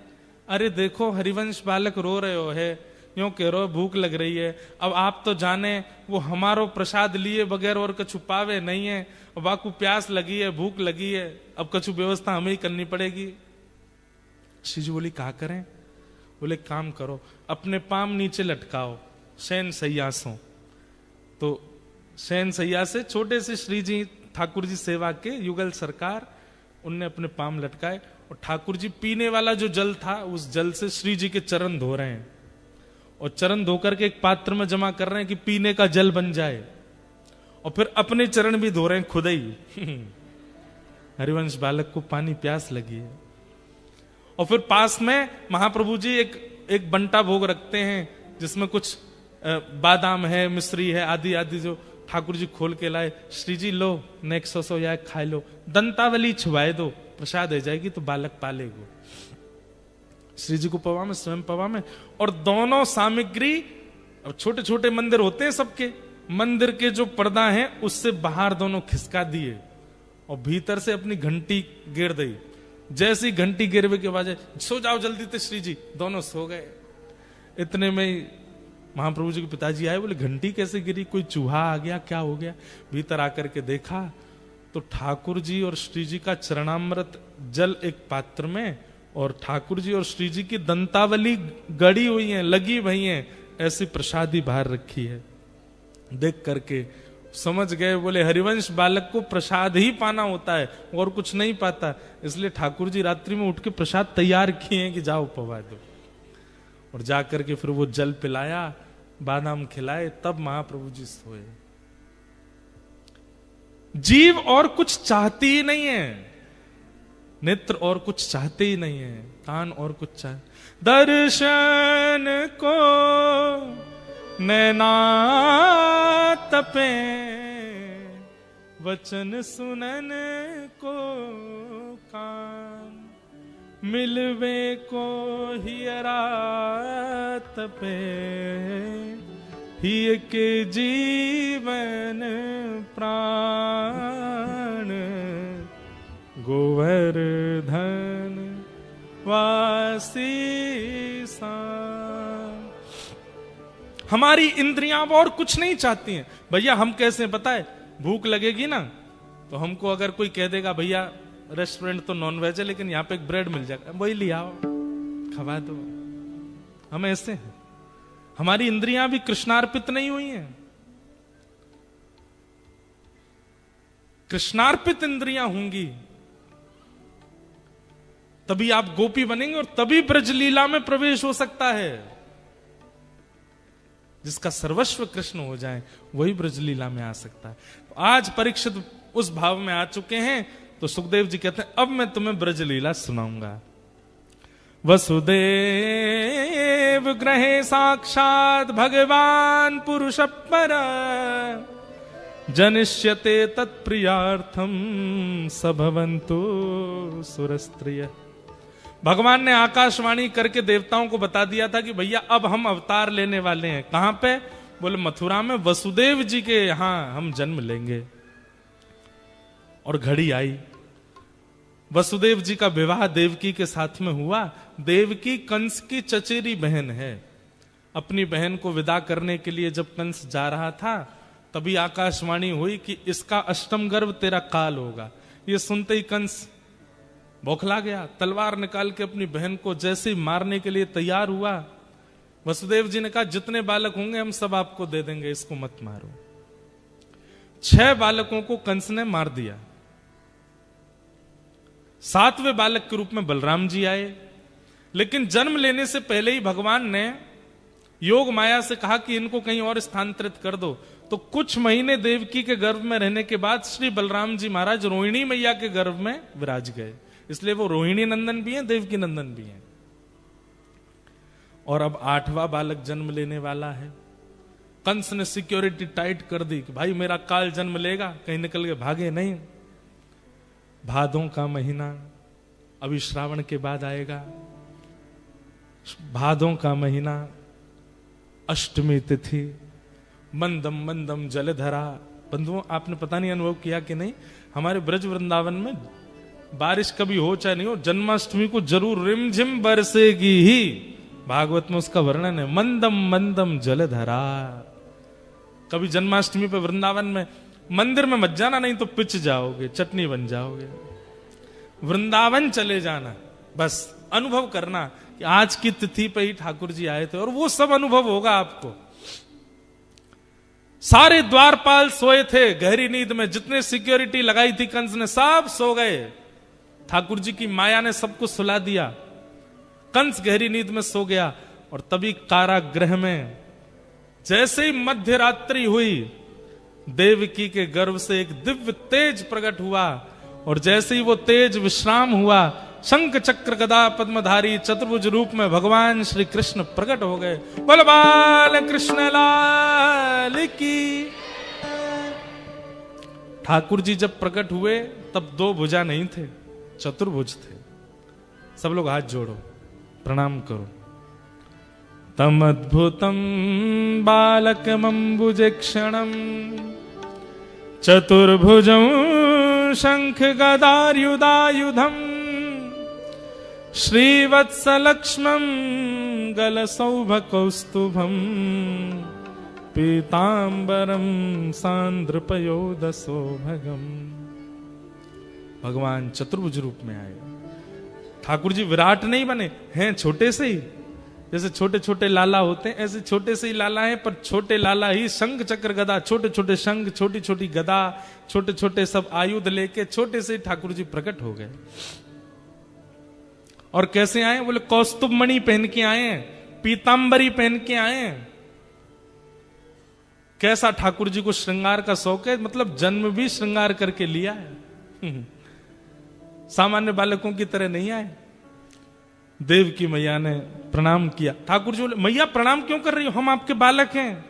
S1: अरे देखो हरिवंश बालक रो रहे हो है, यूं कह रहे हो भूख लग रही है। अब आप तो जाने वो हमारो प्रसाद लिए बगैर और कछु पावे नहीं है, बाकू प्यास लगी है, भूख लगी है, अब कछु व्यवस्था हमें ही करनी पड़ेगी। श्री जी बोली, क्या करें? बोले, काम करो, अपने पाम नीचे लटकाओ शयन सैया सो। तो शयन सैया से छोटे से श्री जी ठाकुर जी सेवा के युगल सरकार, उनने अपने पाम लटकाए और ठाकुर जी पीने वाला जो जल था उस जल से श्री जी के चरण धो रहे हैं, और चरण धोकर के एक पात्र में जमा कर रहे हैं कि पीने का जल बन जाए, और फिर अपने चरण भी धो रहे हैं खुद ही। हरिवंश बालक को पानी प्यास लगी है। और फिर पास में महाप्रभु जी एक बंटा भोग रखते हैं जिसमें कुछ बादाम है, मिश्री है, आदि आदि जो ठाकुर जी खोल के लाए। श्री जी लो, नेक्सो सो या खा लो, दंतावली छुवाए दो, प्रसाद हो जाएगी तो बालक पालेगो। श्री जी को पवा में, स्वयं पवा में, और दोनों सामग्री, अब छोटे छोटे मंदिर होते हैं सबके, मंदिर के जो पर्दा है उससे बाहर दोनों खिसका दिए और भीतर से अपनी घंटी गिर दी। जैसी घंटी गिरवे के बाद, सो जाओ जल्दी थे श्री जी, दोनों सो गए। इतने में महाप्रभु जी के पिताजी आए, बोले घंटी कैसे गिरी, कोई चूहा आ गया, क्या हो गया? भीतर आकर के देखा तो ठाकुर जी और श्री जी का चरणामृत जल एक पात्र में, और ठाकुर जी और श्री जी की दंतावली गड़ी हुई है, लगी हुई है, ऐसी प्रसादी बाहर रखी है। देख करके समझ गए, बोले हरिवंश बालक को प्रसाद ही पाना होता है और कुछ नहीं पाता, इसलिए ठाकुर जी रात्रि में उठ के प्रसाद तैयार किए हैं कि जाओ पवा दो। और जाकर के फिर वो जल पिलाया, बादाम खिलाए, तब महाप्रभु जी सोए। जीव और कुछ चाहती ही नहीं है, नेत्र और कुछ चाहते ही नहीं है, कान और कुछ चाहे, दर्शन को नैना तपे, वचन सुनन को कान, मिलवे को हियरा तपे, हिय के जीवन प्राण, गोवर्धन वासी सा। हमारी इंद्रियां और कुछ नहीं चाहती हैं। भैया हम कैसे पता है, भूख लगेगी ना तो हमको अगर कोई कह देगा भैया रेस्टोरेंट तो नॉन वेज है लेकिन यहाँ पे एक ब्रेड मिल जाएगा, वही ले आओ खवा दो। हम ऐसे हैं, हमारी इंद्रियां भी कृष्णार्पित नहीं हुई हैं। कृष्णार्पित इंद्रियां होंगी तभी आप गोपी बनेंगे और तभी ब्रजलीला में प्रवेश हो सकता है। जिसका सर्वस्व कृष्ण हो जाए वही ब्रजलीला में आ सकता है। तो आज परीक्षित उस भाव में आ चुके हैं, तो सुखदेव जी कहते हैं अब मैं तुम्हें ब्रजलीला सुनाऊंगा। वसुदेव ग्रहे साक्षात भगवान पुरुष पर, जनिष्यते तत्प्रियार्थम सभवन्तु सुरस्त्रिय। भगवान ने आकाशवाणी करके देवताओं को बता दिया था कि भैया अब हम अवतार लेने वाले हैं। कहां पे? बोले मथुरा में वसुदेव जी के यहां हम जन्म लेंगे। और घड़ी आई, वसुदेव जी का विवाह देवकी के साथ में हुआ। देवकी कंस की चचेरी बहन है। अपनी बहन को विदा करने के लिए जब कंस जा रहा था तभी आकाशवाणी हुई कि इसका अष्टम गर्भ तेरा काल होगा। ये सुनते ही कंस बौखला गया, तलवार निकाल के अपनी बहन को जैसे ही मारने के लिए तैयार हुआ। वसुदेव जी ने कहा जितने बालक होंगे हम सब आपको दे देंगे, इसको मत मारो। 6 बालकों को कंस ने मार दिया। 7वें बालक के रूप में बलराम जी आए, लेकिन जन्म लेने से पहले ही भगवान ने योग माया से कहा कि इनको कहीं और स्थानांतरित कर दो। तो कुछ महीने देवकी के गर्भ में रहने के बाद श्री बलराम जी महाराज रोहिणी मैया के गर्भ में विराज गए। इसलिए वो रोहिणी नंदन भी हैं, देवकी नंदन भी हैं। और अब 8वां बालक जन्म लेने वाला है। कंस ने सिक्योरिटी टाइट कर दी कि भाई मेरा काल जन्म लेगा, कहीं निकल के भागे नहीं। भादों का महीना अभी श्रावण के बाद आएगा। भादों का महीना, अष्टमी तिथि, मंदम मंदम जलधरा। बंधुओं आपने पता नहीं अनुभव किया कि नहीं, हमारे ब्रज वृंदावन में बारिश कभी हो चाहे नहीं हो, जन्माष्टमी को जरूर रिमझिम बरसेगी ही। भागवत में उसका वर्णन है, मंदम मंदम जलधरा। कभी जन्माष्टमी पे वृंदावन में मंदिर में मत जाना, नहीं तो पिच जाओगे, चटनी बन जाओगे। वृंदावन चले जाना, बस अनुभव करना कि आज की तिथि पे ही ठाकुर जी आए थे, और वो सब अनुभव होगा आपको। सारे द्वारपाल सोए थे गहरी नींद में, जितने सिक्योरिटी लगाई थी कंस ने सब सो गए। ठाकुर जी की माया ने सबको सुला दिया। कंस गहरी नींद में सो गया, और तभी कारागृह में जैसे ही मध्य रात्रि हुई, देवकी के गर्भ से एक दिव्य तेज प्रकट हुआ, और जैसे ही वो तेज विश्राम हुआ, शंख चक्र गदा पद्मधारी चतुर्भुज रूप में भगवान श्री कृष्ण प्रकट हो गए। बोल बाल कृष्ण लाल की। ठाकुर जी जब प्रकट हुए तब 2 भुजा नहीं थे, चतुर्भुज थे। सब लोग हाथ जोड़ो, प्रणाम करो। तम अद्भुतम बालकमंबुजे क्षणम, चतुर्भुजं शंख गदायुधायुधम, श्रीवत्सलक्ष्मं गलसौभकौस्तुभं, पीतांबरं सांद्रपयोदसौभगम्। भगवान चतुर्भुज रूप में आए। ठाकुर जी विराट नहीं बने, हैं छोटे से ही, जैसे छोटे छोटे लाला होते हैं ऐसे छोटे से ही लाला हैं, पर छोटे लाला ही शंख चक्र गदा, छोटे छोटे शंख, छोटी छोटी गदा, छोटे छोटे सब आयुध लेके छोटे से ही ठाकुर जी प्रकट हो गए। और कैसे आए? बोले कौस्तुभ मणि पहन के आए हैं, पीतांबरी पहन के आए हैं। कैसा ठाकुर जी को श्रृंगार का शौक है, मतलब जन्म भी श्रृंगार करके लिया है। सामान्य बालकों की तरह नहीं आए। देव की मैया ने प्रणाम किया। ठाकुर जी बोले मैया प्रणाम क्यों कर रही हो, हम आपके बालक हैं।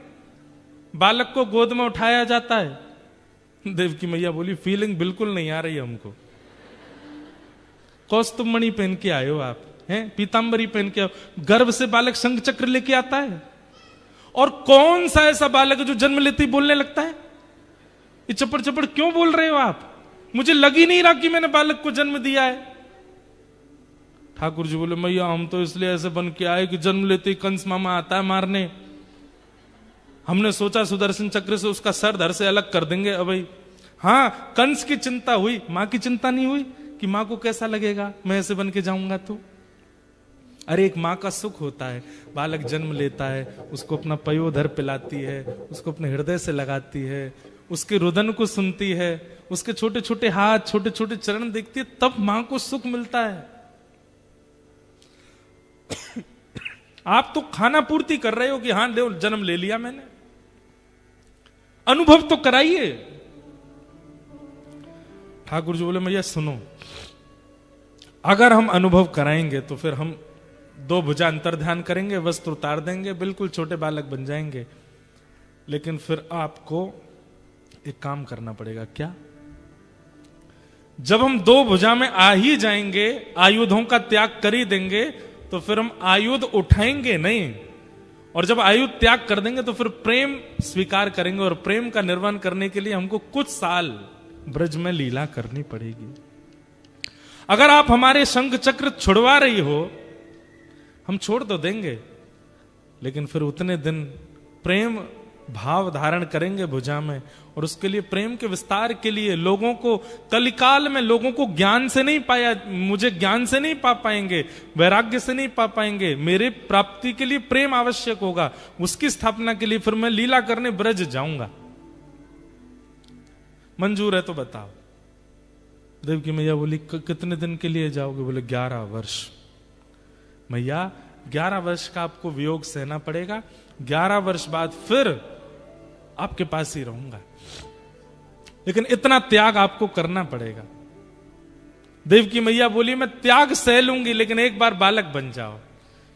S1: बालक को गोद में उठाया जाता है। देव की मैया बोली फीलिंग बिल्कुल नहीं आ रही है हमको। कौस्तुभ मणि पहन के आए हो आप, हैं पीतांबरी पहन के आओ, गर्भ से बालक शंख चक्र लेके आता है। और कौन सा ऐसा बालक है जो जन्म लेते ही बोलने लगता है? ये चपड़ चपड़ क्यों बोल रहे हो आप? मुझे लग ही नहीं रहा कि मैंने बालक को जन्म दिया है। ठाकुर जी बोले मैया हम तो इसलिए ऐसे बन के आए कि जन्म लेते ही कंस मामा आता है मारने, हमने सोचा सुदर्शन चक्र से उसका सर धड़ से अलग कर देंगे। अब भाई हाँ, कंस की चिंता हुई, मां की चिंता नहीं हुई कि मां को कैसा लगेगा मैं ऐसे बन के जाऊंगा तो। अरे एक मां का सुख होता है, बालक जन्म लेता है, उसको अपना पयोधर पिलाती है, उसको अपने हृदय से लगाती है, उसके रुदन को सुनती है, उसके छोटे छोटे हाथ छोटे छोटे चरण देखती है, तब मां को सुख मिलता है। आप तो खाना पूर्ति कर रहे हो कि हाँ जन्म ले लिया मैंने, अनुभव तो कराइए। ठाकुर जी बोले मैया सुनो, अगर हम अनुभव कराएंगे तो फिर हम दो भुजा अंतर ध्यान करेंगे, वस्त्र उतार देंगे, बिल्कुल छोटे बालक बन जाएंगे। लेकिन फिर आपको एक काम करना पड़ेगा। क्या? जब हम दो भुजा में आ ही जाएंगे, आयुधों का त्याग कर ही देंगे, तो फिर हम आयुध उठाएंगे नहीं, और जब आयुध त्याग कर देंगे तो फिर प्रेम स्वीकार करेंगे, और प्रेम का निर्वहन करने के लिए हमको कुछ साल ब्रज में लीला करनी पड़ेगी। अगर आप हमारे शंख चक्र छुड़वा रही हो, हम छोड़ तो देंगे, लेकिन फिर उतने दिन प्रेम भाव धारण करेंगे भुजा में, और उसके लिए प्रेम के विस्तार के लिए लोगों को, कलिकाल में लोगों को ज्ञान से नहीं पाया, मुझे ज्ञान से नहीं पा पाएंगे, वैराग्य से नहीं पा पाएंगे, मेरे प्राप्ति के लिए प्रेम आवश्यक होगा। उसकी स्थापना के लिए फिर मैं लीला करने ब्रज जाऊंगा। मंजूर है तो बताओ। देव की मैया बोली कितने दिन के लिए जाओगे? बोले 11 वर्ष। मैया 11 वर्ष का आपको वियोग सहना पड़ेगा, 11 वर्ष बाद फिर आपके पास ही रहूंगा, लेकिन इतना त्याग आपको करना पड़ेगा। देव की मैया बोली मैं त्याग सह लूंगी, लेकिन एक बार बालक बन जाओ।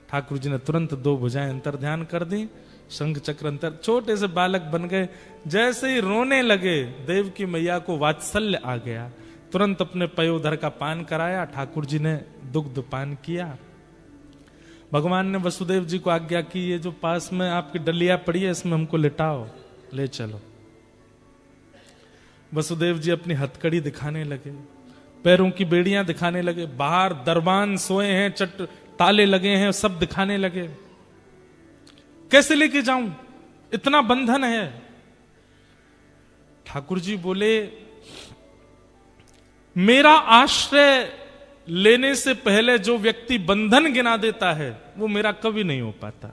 S1: ठाकुर जी ने तुरंत दो भुजाएं अंतर ध्यान कर दी, शंख चक्र अंतर, छोटे से बालक बन गए। जैसे ही रोने लगे, देव की मैया को वात्सल्य आ गया, तुरंत अपने पयोधर का पान कराया। ठाकुर जी ने दुग्ध पान किया। भगवान ने वसुदेव जी को आज्ञा की, ये जो पास में आपकी डलिया पड़ी है इसमें हमको लिटाओ, ले चलो। वसुदेव जी अपनी हथकड़ी दिखाने लगे, पैरों की बेड़ियां दिखाने लगे, बाहर दरबान सोए हैं, ताले लगे हैं, सब दिखाने लगे। कैसे लेके जाऊं, इतना बंधन है। ठाकुर जी बोले मेरा आश्रय लेने से पहले जो व्यक्ति बंधन गिना देता है वो मेरा कभी नहीं हो पाता।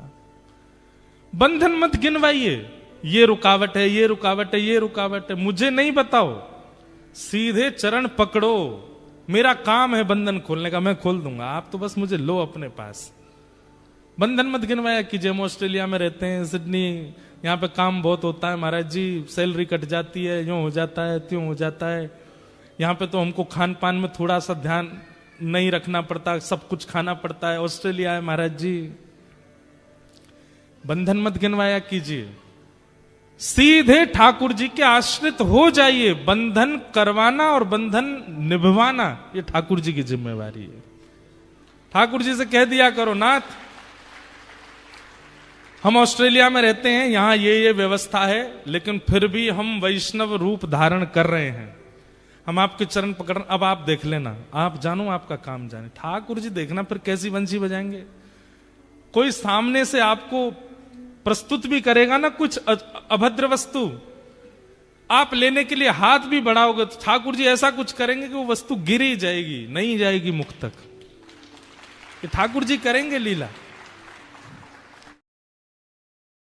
S1: बंधन मत गिनवाइए, ये रुकावट है, ये रुकावट है, ये रुकावट है, मुझे नहीं बताओ, सीधे चरण पकड़ो। मेरा काम है बंधन खोलने का, मैं खोल दूंगा, आप तो बस मुझे लो अपने पास। बंधन मत गिनवाया कीजिए। हम ऑस्ट्रेलिया में रहते हैं, सिडनी, यहाँ पे काम बहुत होता है महाराज जी, सैलरी कट जाती है, यूं हो जाता है, त्यों हो जाता है। यहाँ पे तो हमको खान पान में थोड़ा सा ध्यान नहीं रखना पड़ता, सब कुछ खाना पड़ता है। ऑस्ट्रेलिया है महाराज जी। बंधन मत गिनवाया कीजिए, सीधे ठाकुर जी के आश्रित हो जाइए। बंधन करवाना और बंधन निभवाना ये ठाकुर जी की जिम्मेवारी है। ठाकुर जी से कह दिया करो, नाथ हम ऑस्ट्रेलिया में रहते हैं, यहां ये व्यवस्था है, लेकिन फिर भी हम वैष्णव रूप धारण कर रहे हैं, हम आपके चरण पकड़, अब आप देख लेना, आप जानो आपका काम जाने। ठाकुर जी देखना फिर कैसी बंसी बजाएंगे। कोई सामने से आपको प्रस्तुत भी करेगा ना कुछ अभद्र वस्तु, आप लेने के लिए हाथ भी बढ़ाओगे तो ठाकुर जी ऐसा कुछ करेंगे कि वो वस्तु गिर ही जाएगी, नहीं जाएगी मुख तक। ये ठाकुर जी करेंगे लीला।